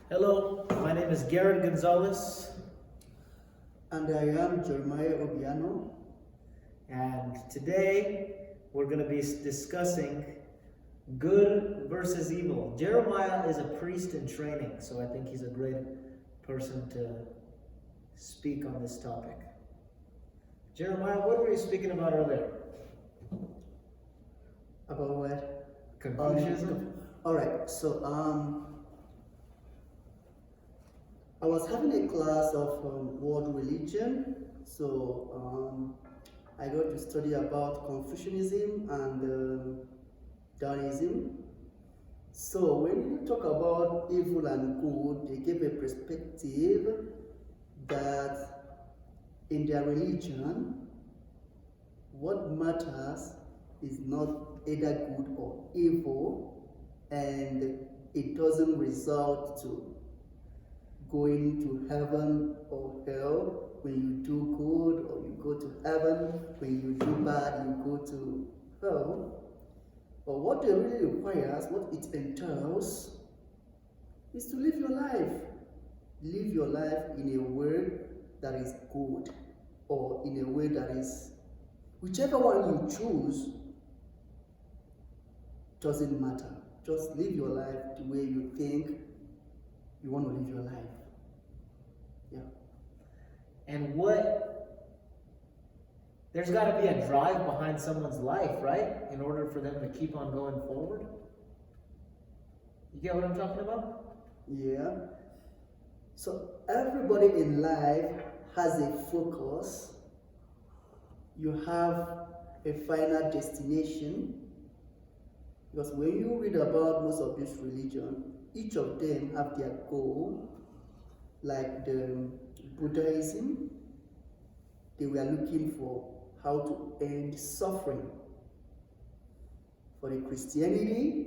Hello, my name is Garrett Gonzalez, And I am Jeremiah Obiano. and today we're going to be discussing good versus evil. Jeremiah is a priest in training, so I think he's a great person to speak on this topic. Jeremiah, what were you speaking about earlier? About what? Confucianism? Alright, so I was having a class of world religion, so I got to study about Confucianism and Daoism. So when you talk about evil and good, they give a perspective that in their religion, what matters is not either good or evil, and it doesn't result to going to heaven or hell. When you do good, or you go to heaven; when you do bad, you go to hell. But what it really requires, what it entails, is to live your life. Live your life in a way that is good, or in a way that is, whichever one you choose, doesn't matter. Just live your life the way you think you want to live your life. Yeah. And there's got to be a drive behind someone's life, right? In order for them to keep on going forward. You get what I'm talking about? Yeah. So everybody in life has a focus. You have a final destination. Because when you read about most of this religion, each of them have their goal. Like the Buddhism, they were looking for how to end suffering. For the Christianity,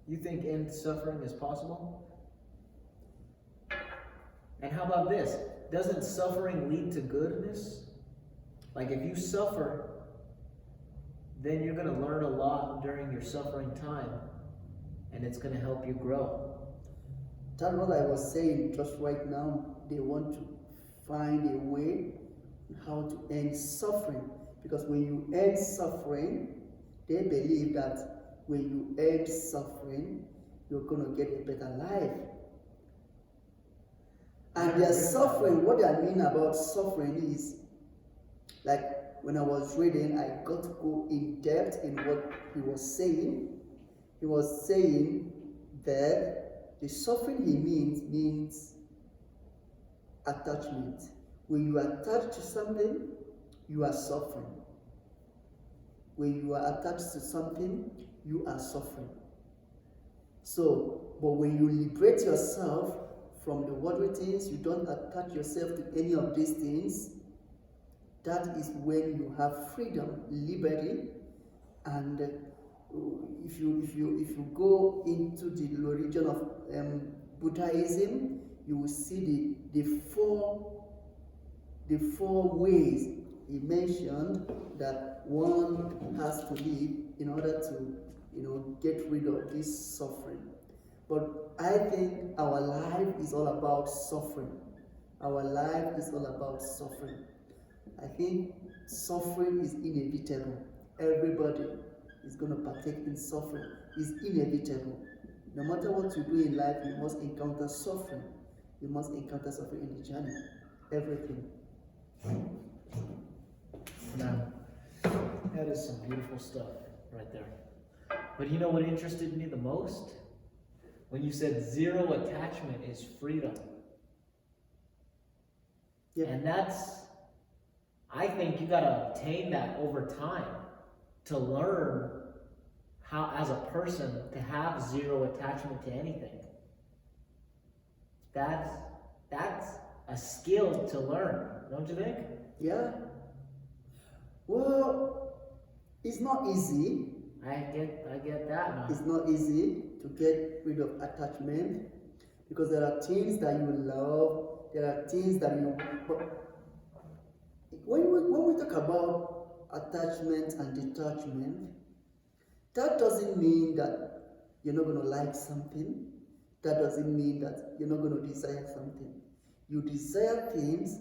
You think end suffering is possible? And how about this? Doesn't suffering lead to goodness? Like if you suffer, then you're going to learn a lot during your suffering time, and it's going to help you grow. that's what I was saying just right now. They want to find a way how to end suffering. Because when you end suffering, they believe that when you end suffering, you're going to get a better life. And their suffering, what I mean about suffering is, like when I was reading, I got to go in depth in what he was saying. He was saying that the suffering he means attachment. When you are attached to something, you are suffering. When you are attached to something, you are suffering. So, but when you liberate yourself from the worldly things, you don't attach yourself to any of these things, that is when you have freedom, liberty. And if you go into the religion of Buddhism, you will see the four ways he mentioned that one has to live in order to get rid of this suffering. But I think our life is all about suffering. Our life is all about suffering. I think suffering is inevitable. Everybody is going to partake in suffering. It's inevitable. No matter what you do in life, you must encounter suffering. You must encounter suffering in the journey. Everything. Now, that is some beautiful stuff right there. But you know what interested me the most? When you said zero attachment is freedom. Yeah. And I think you got to obtain that over time to learn how, as a person, to have zero attachment to anything. That's a skill to learn, don't you think? Yeah. Well, it's not easy. I get that now. It's not easy to get rid of attachment because there are things that you love. There are things that you. But when we talk about attachment and detachment, that doesn't mean that you're not going to like something. that doesn't mean that you're not going to desire something. You desire things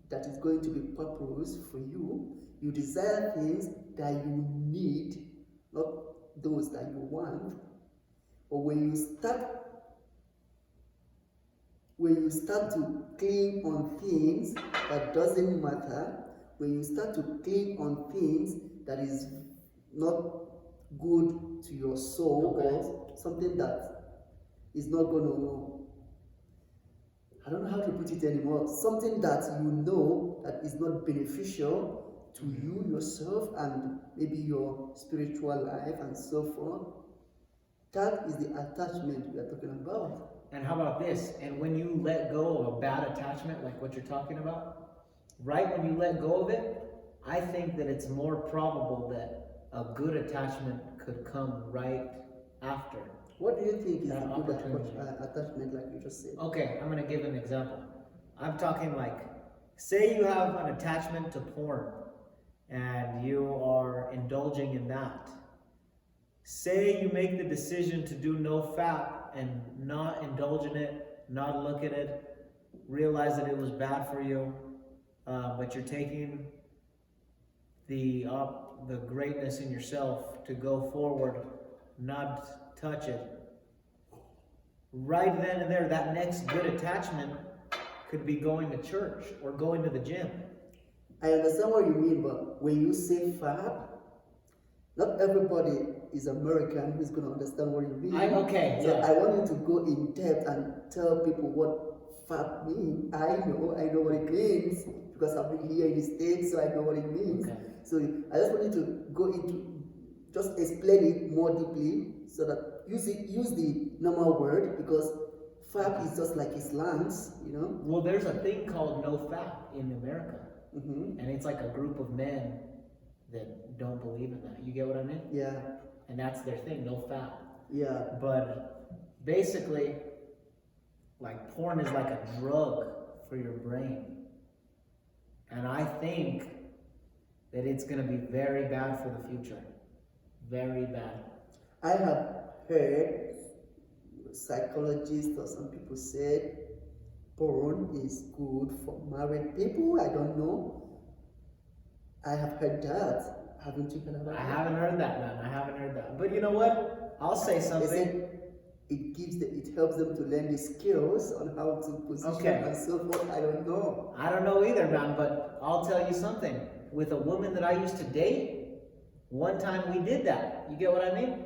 that is going to be purpose for you. You desire things that you need, not those that you want. Or when you start to cling on things that doesn't matter, when you start to cling on things that is not good to your soul, or something that is not going to, I don't know how to put it anymore, something that you know that is not beneficial to you yourself and maybe your spiritual life and so forth. That is the attachment we are talking about. And how about this? And when you let go of a bad attachment, like what you're talking about, right when you let go of it, I think that it's more probable that a good attachment could come right after. What do you think is That a good opportunity. attachment, like you just said? Okay, I'm gonna give an example. I'm talking like, say you have an attachment to porn and you are indulging in that. Say you make the decision to do no fap and not indulge in it, not look at it, realize that it was bad for you, but you're taking the greatness in yourself to go forward, not touch it. Right then and there, that next good attachment could be going to church or going to the gym. I understand what you mean, but when you say fab, not everybody is American who's going to understand what you mean. So yeah. I want you to go in depth and tell people what fab means. I know what it means because I've been here in the States, so I know what it means. Okay. So I just want you to go into, just explain it more deeply so that use the normal word, because fab is just like a slangs, you know. Well, there's a thing called no fap in America. Mm-hmm. And it's like a group of men that don't believe in that. You get what I mean? Yeah. And that's their thing, no fap. Yeah. But basically, like porn is like a drug for your brain. And I think that it's going to be very bad for the future. Very bad. I have heard psychologists or some people said porn is good for married people. I don't know. I have heard that. Haven't you heard about I that? haven't heard that, man. I haven't heard that. But you know what? I'll say They something. said it helps them to learn the skills on how to position and so forth. I don't know. I don't know either, man, but I'll tell you something. With a woman that I used to date, one time we did that. You get what I mean?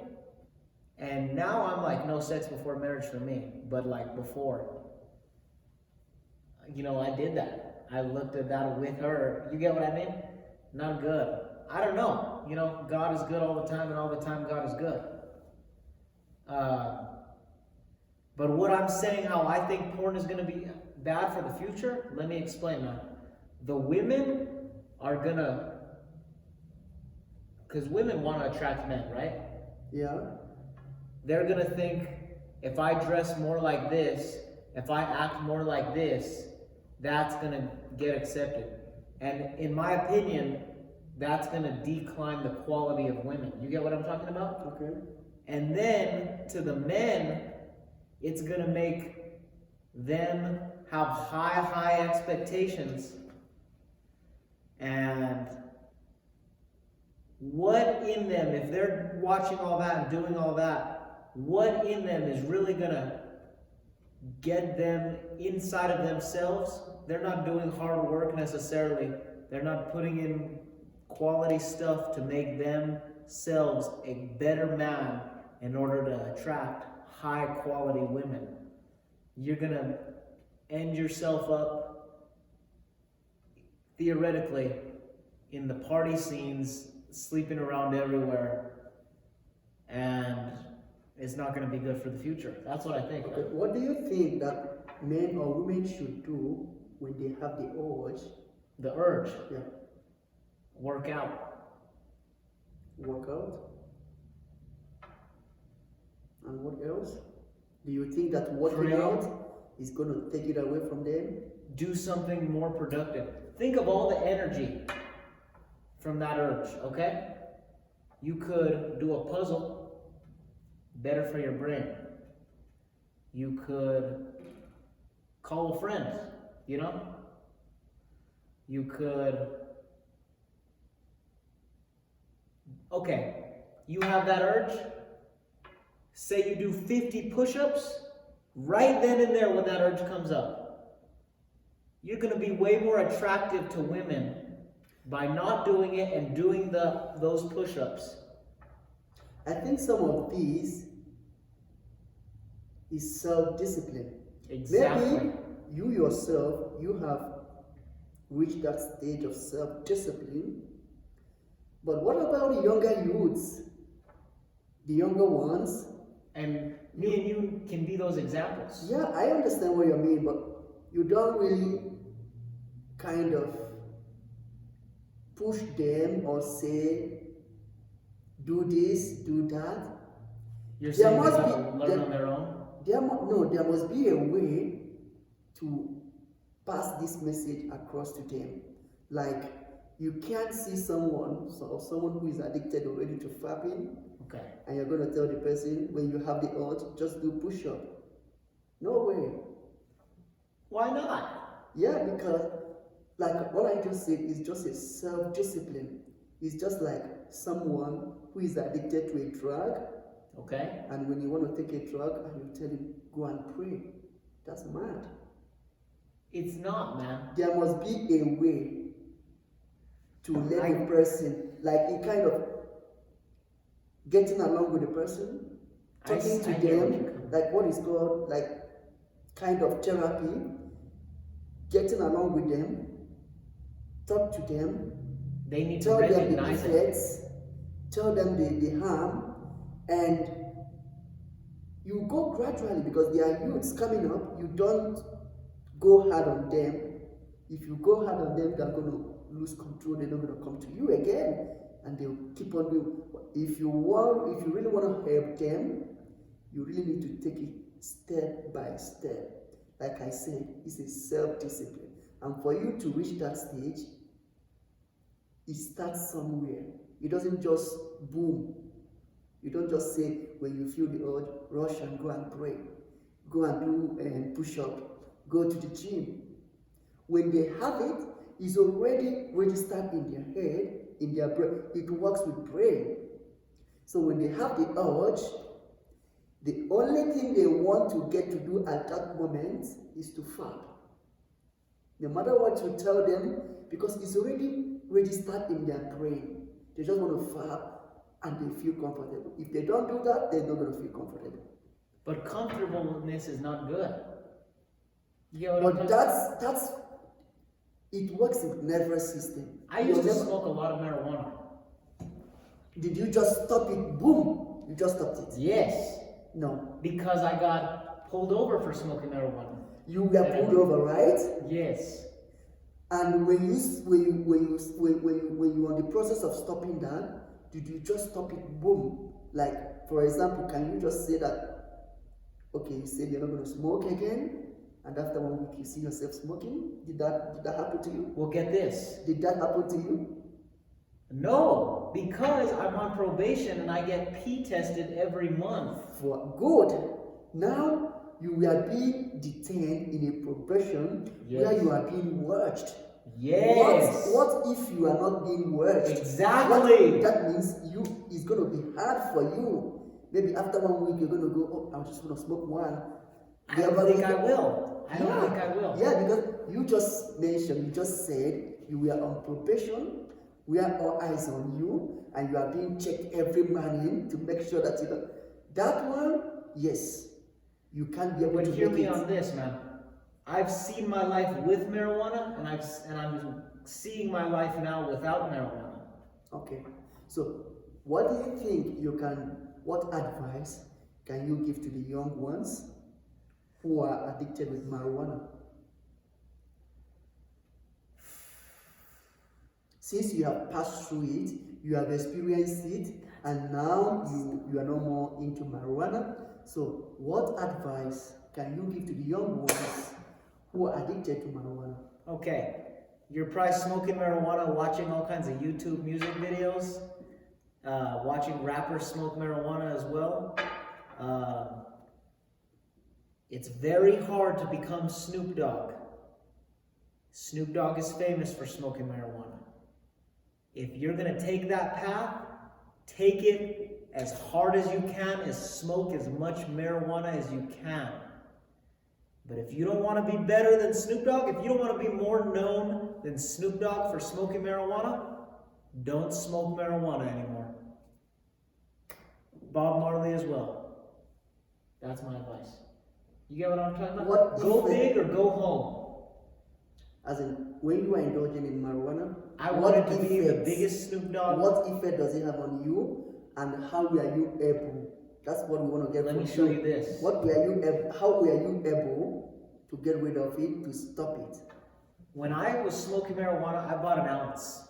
And now I'm like, no sex before marriage for me. But like before, I did that. I looked at that with her. You get what I mean? Not good. I don't know. God is good all the time, and all the time God is good. But what I'm saying, how I think porn is going to be bad for the future, let me explain now. The women are going to, because women want to attract men, right? Yeah. They're going to think, if I dress more like this, if I act more like this, that's going to get accepted. And in my opinion, that's going to decline the quality of women. You get what I'm talking about? Okay. And then to the men, it's going to make them have high expectations. And what in them, if they're watching all that and doing all that, what in them is really going to get them inside of themselves? They're not doing hard work necessarily. They're not putting in quality stuff to make themselves a better man in order to attract high quality women. You're going to end yourself up theoretically in the party scenes, sleeping around everywhere, and it's not going to be good for the future. That's what I think. Okay. What do you think that men or women should do when they have the urge? The urge. Yeah. Work out. Work out. And what else? Do you think that working Pray. out is going to take it away from them? Do something more productive. Think of all the energy from that urge, okay? You could do a puzzle, better for your brain. You could call a friend, you know? You could, okay, you have that urge. Say you do 50 push-ups, right then and there when that urge comes up. You're gonna be way more attractive to women by not doing it and doing those push-ups. I think some of these is self-discipline. Exactly. Maybe you yourself, you have reached that stage of self-discipline. But what about the younger youths? The younger ones? And me and you can be those examples. Yeah, I understand what you mean, but you don't really kind of push them or say, do this, do that. You're There saying they must gotta be- learn there- on their own? There must be a way to pass this message across to them. Like, you can't see someone who is addicted already to fapping, Okay. and you're going to tell the person when you have the urge, just do push-up. No way. Why not? Yeah, because like what I just said is just a self-discipline. It's just like someone who is addicted to a drug, Okay. and when you want to take a drug and you tell him, go and pray. That's mad. It's not, man. There must be a way to let the person, like in kind of getting along with the person, talking to I get what you're them, coming. like what is called like kind of therapy, getting along with them, talk to them, They need to tell them the recognize it. effects, tell them the harm, and you go gradually because there are youths coming up. You don't go hard on them. If you go hard on them, they're going to lose control. They're not going to come to you again, and they'll keep on doing. If you really want to help them, you really need to take it step by step. Like I said, it's a self-discipline, and for you to reach that stage, it starts somewhere. It doesn't just boom. You don't just say when you feel the urge, rush and go and pray, go and do push-up, go to the gym. When they have it, it's already registered in their head, in their brain. It works with brain. So when they have the urge, the only thing they want to get to do at that moment is to fap. No matter what you tell them, because it's already registered in their brain. They just want to fap and they feel comfortable. If they don't do that, they're not going to feel comfortable. But comfortableness is not good. You get what I'm But saying? that's it works in nervous system. I used to Your smoke a lot of marijuana. Did you just stop it? Boom! You just stopped it. Yes. No. Because I got pulled over for smoking marijuana. You were pulled over, right? Yes. And when you on the process of stopping that, did you just stop it? Boom! Like, for example, can you just say that, okay, you said you're not going to smoke again, and after 1 week you see yourself smoking? Did that happen to you? Well, get this. Did that happen to you? No, because I'm on probation and I get pee tested every month. For good. Now you are being detained in a probation where Yes. you are being watched. Yes. What if you are not being watched? Exactly. That means it's going to be hard for you. Maybe after 1 week you're going to go, oh, I'm just going to smoke one. I don't think I will. I don't think I will. Yeah, because you just said you were on probation. We are all eyes on you, and you are being checked every morning to make sure that you know that one. Yes, you can't be able But to hear make me it. on this, man. I've seen my life with marijuana, and I'm seeing my life now without marijuana. Okay, so what do you think you can? What advice can you give to the young ones who are addicted with marijuana? Since you have passed through it, you have experienced it, and now you are no more into marijuana. So, what advice can you give to the young ones who are addicted to marijuana? Okay, you're probably smoking marijuana, watching all kinds of YouTube music videos, watching rappers smoke marijuana as well. It's very hard to become Snoop Dogg. Snoop Dogg is famous for smoking marijuana. If you're going to take that path, take it as hard as you can, smoke as much marijuana as you can. But if you don't want to be better than Snoop Dogg, if you don't want to be more known than Snoop Dogg for smoking marijuana, don't smoke marijuana anymore. Bob Marley as well. That's my advice. You get what I'm talking about? Go big or go home. As in, when you are indulging in marijuana, I wanted to be the biggest Snoop Dogg. What effect does it have on you, and how were you able? That's what we want to get. Let me show you this. How were you able to get rid of it, to stop it? When I was smoking marijuana, I bought an ounce.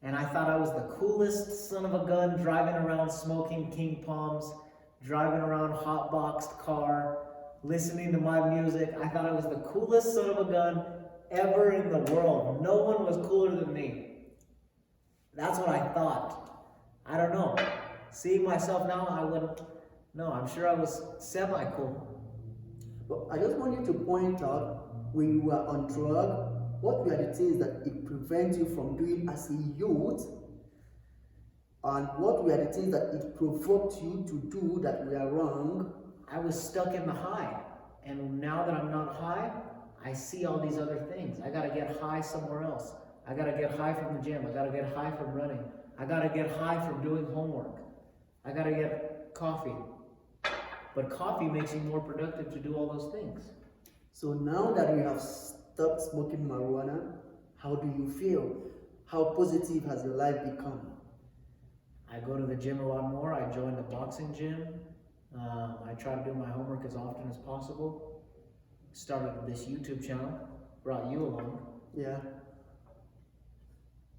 And I thought I was the coolest son of a gun, driving around smoking King Palms, driving around hot-boxed car, listening to my music. I thought I was the coolest son of a gun ever in the world. No one was cooler than me. That's what I thought. I don't know. Seeing myself now, I wouldn't. No, I'm sure I was semi-cool. But I just want you to point out, when you were on drug, what were the things that it prevents you from doing as a youth? And what were the things that it provoked you to do that were wrong? I was stuck in the high. And now that I'm not high, I see all these other things. I gotta get high somewhere else. I gotta get high from the gym. I gotta get high from running. I gotta get high from doing homework. I gotta get coffee. But coffee makes you more productive to do all those things. So now that you have stopped smoking marijuana, how do you feel? How positive has your life become? I go to the gym a lot more. I joined the boxing gym. I try to do my homework as often as possible. Started this YouTube channel. Brought you along. Yeah.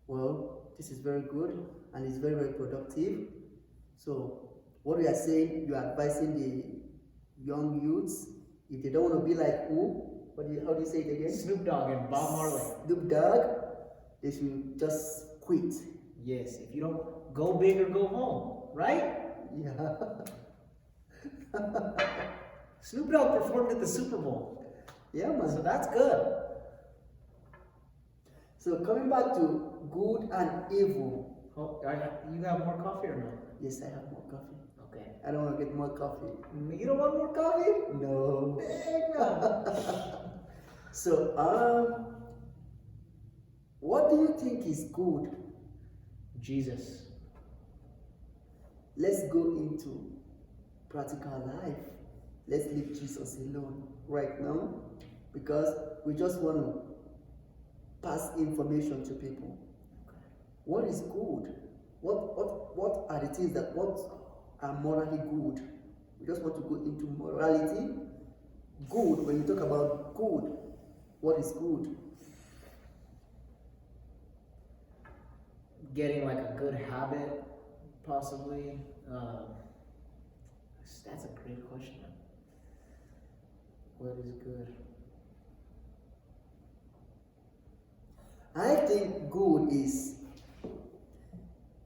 Well, this is very good and it's very, very productive. So what we are saying, you are advising the young youths, if they don't want to be like who? How do you say it again? Snoop Dogg and Bob Marley. Snoop Dogg, they should just quit. Yes, if you don't go big or go home, right? Yeah. Snoop Dogg performed at the Super Bowl. Yeah, man. So that's good. So coming back to good and evil. Oh, you have more coffee or no? Yes, I have more coffee. Okay. I don't want to get more coffee. You don't want more coffee? No. Dang. So, what do you think is good? Jesus. Let's go into practical life. Let's leave Jesus alone right now, because we just want to pass information to people. What is good? What are the things what are morally good? We just want to go into morality. Good, when you talk about good, what is good? Getting like a good habit, possibly. That's a great question. What is good? I think good is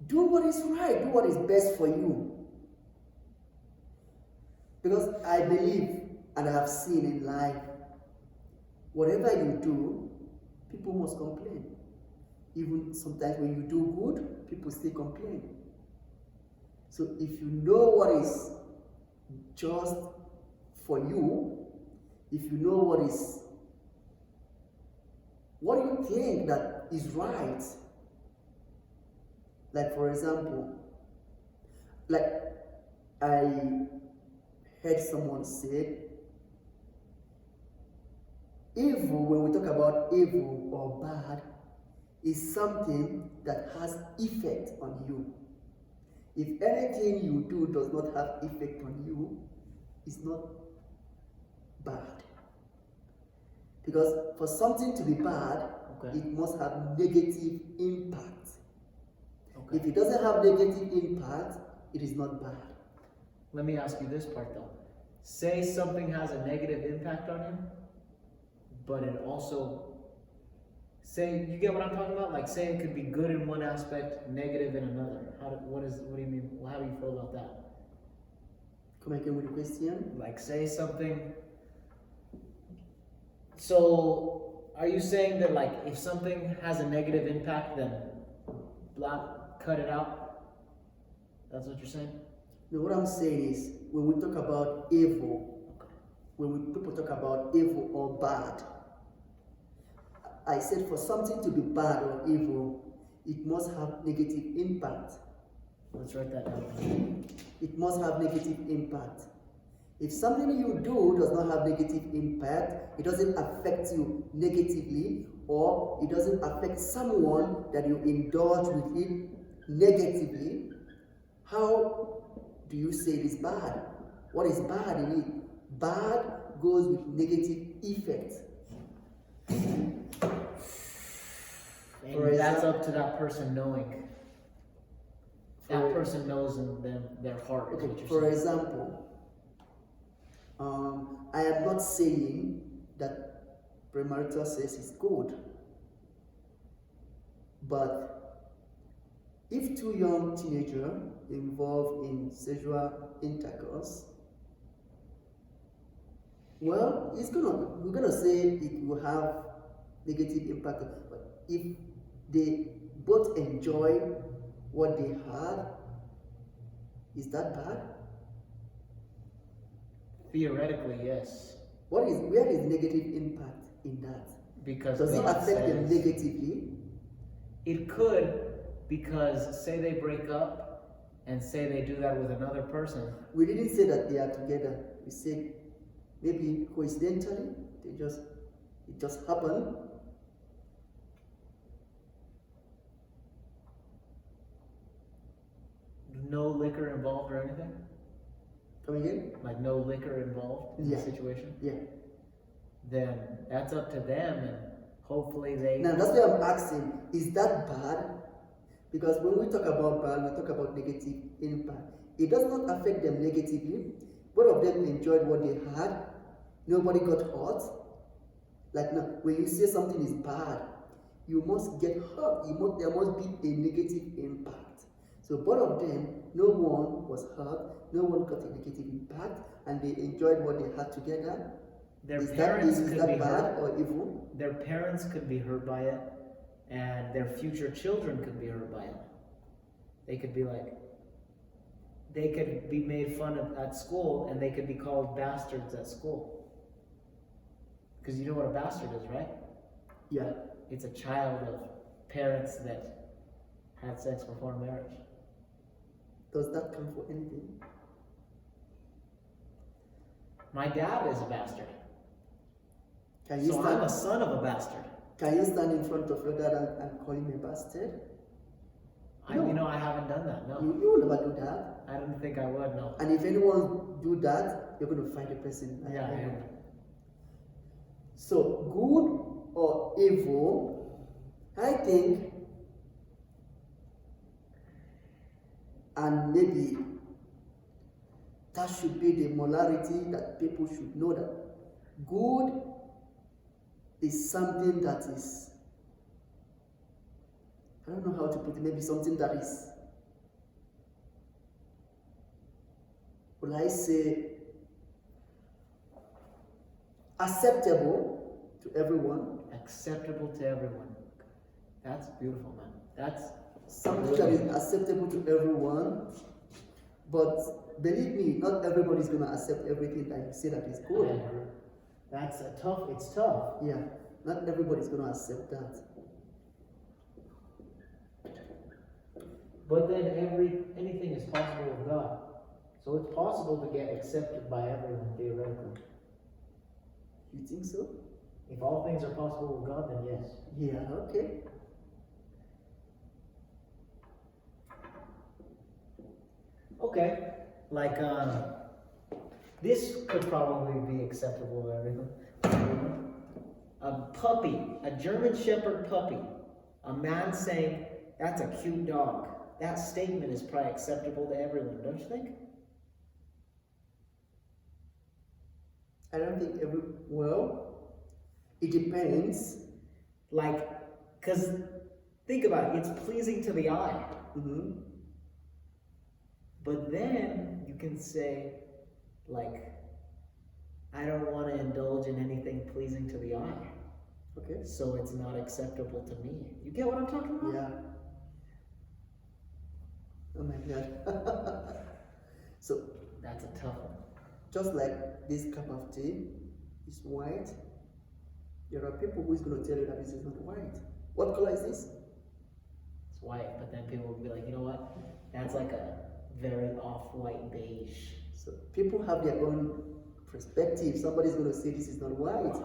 do what is right, do what is best for you. Because I believe and I have seen in life, whatever you do, people must complain. Even sometimes when you do good, people still complain. So if you know what is just for you, if you know what do you think that is right? Like for example, like I heard someone say, evil, when we talk about evil or bad, is something that has effect on you. If anything you do does not have effect on you, it's not bad. Because for something to be bad, it must have negative impact. If it doesn't have negative impact, it is not bad. Let me ask you this part though. Say something has a negative impact on you, but it also, say, you get what I'm talking about? Like say it could be good in one aspect, negative in another. What do you mean? How do you feel about that? Come again with the question. Like say something So, are you saying that like if something has a negative impact, then cut it out? That's what you're saying? No, what I'm saying is when we talk about evil, people talk about evil or bad, I said for something to be bad or evil, it must have negative impact. Let's write that down. It must have negative impact. If something you do does not have negative impact, it doesn't affect you negatively, or it doesn't affect someone that you indulge with it negatively, how do you say it is bad? What is bad in it? Bad goes with negative effect. And that's up to that person knowing. That person knows in their heart. Okay, for example, I am not saying that premarital sex is good, but if two young teenagers involved in sexual intercourse, well, we're gonna say it will have negative impact. But if they both enjoy what they had, is that bad? Theoretically, yes. Where is negative impact in that? Because does it God affect them says- negatively? It could, because say they break up and say they do that with another person. We didn't say that they are together. We said maybe coincidentally it just happened. No liquor involved or anything? Come again? Like no liquor involved in Yeah. the situation? Yeah. Then that's up to them, and hopefully they. Now that's why I'm asking, is that bad? Because when we talk about bad, we talk about negative impact. It does not affect them negatively. Both of them enjoyed what they had. Nobody got hurt. Like now, when you say something is bad, you must get hurt. There must be a negative impact. So both of them, no one was hurt, no one got a negative impact, and they enjoyed what they had together. Their Is parents could that be bad hurt. or evil? Their parents could be hurt by it, and their future children could be hurt by it. They could be made fun of at school, and they could be called bastards at school. Because you know what a bastard is, right? Yeah. It's a child of parents that had sex before marriage. Does that count for anything? My dad is a bastard. Can you So stand? I'm a son of a bastard. Can you stand in front of your dad and call him a bastard? No. I haven't done that, no. You will never do that. I don't think I would, no. And if anyone do that, you're going to find the person. Yeah, I am. So good or evil, I think, and maybe that should be the morality that people should know, that good is something that is, I don't know how to put it, maybe something that is, will I say, acceptable to everyone. Acceptable to everyone. That's beautiful, man. That's Something that is acceptable to everyone. But believe me, not everybody is going to accept everything that you say that is good. it's tough. Yeah, not everybody is going to accept that. But then anything is possible with God. So it's possible to get accepted by everyone theoretically. You think so? If all things are possible with God, then yes. Yeah, okay. Okay. Like this could probably be acceptable to everyone. A puppy, a German Shepherd puppy. A man saying, "That's a cute dog." That statement is probably acceptable to everyone, don't you think? I don't think it depends. Because think about it, it's pleasing to the eye. Mm-hmm. But then you can say, I don't want to indulge in anything pleasing to the eye, Okay. so it's not acceptable to me. You get what I'm talking about? Yeah. Oh my God. So That's a tough one. just like this cup of tea is white, there are people who is going to tell you that this is not white. What color is this? It's white, but then people will be like, you know what? That's like a very off-white beige. So people have their own perspective. Somebody's going to say this is not white.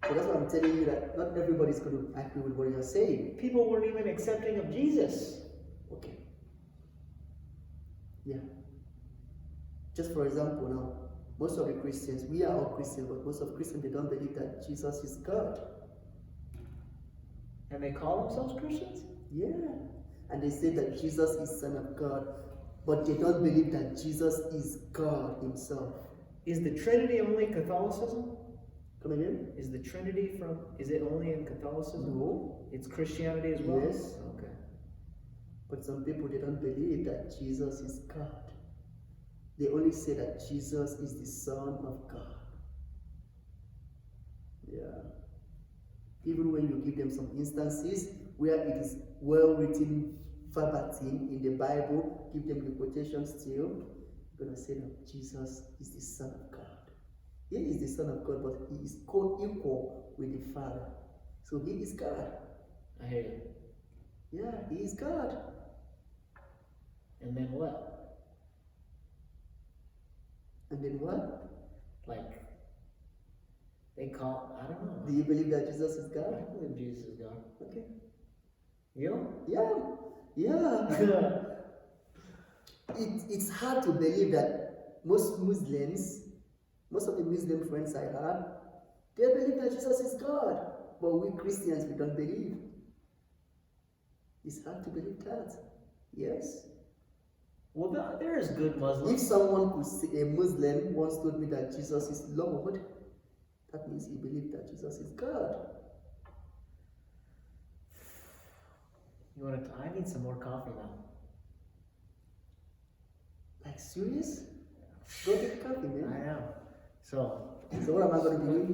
So that's why I'm telling you that not everybody's going to agree with what you're saying. People weren't even accepting of Jesus. Okay. Yeah. Just for example, now, most of the Christians, we are all Christians, but most of Christians, they don't believe that Jesus is God. And they call themselves Christians? Yeah. And they say that Jesus is Son of God, but they don't believe that Jesus is God Himself. Is the Trinity only Catholicism? Come again? Is the Trinity is it only in Catholicism? No. It's Christianity as well? Yes. Okay. But some people, they don't believe that Jesus is God. They only say that Jesus is the Son of God. Yeah. Even when you give them some instances where it is well written verbatim in the Bible, give them the quotation still, you're going to say that Jesus is the Son of God. He is the Son of God, but He is co-equal with the Father. So He is God. I hear you. Yeah, He is God. And then what? And then what? Like, they call, I don't know. Do you believe that Jesus is I God? believe Jesus is God. Okay. You? Yeah. It's hard to believe that most Muslims, most of the Muslim friends I have, they believe that Jesus is God. But we Christians, we don't believe. It's hard to believe that. Yes. Well, there is good If Muslims. someone could say, a Muslim once told me that Jesus is Lord, that means he believed that Jesus is God. You want to? I need some more coffee now. Like, serious? Go get coffee, man. I am. So, So what am I going to be doing?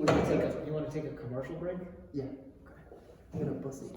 you want to take a commercial break? Yeah. I'm going to pause it.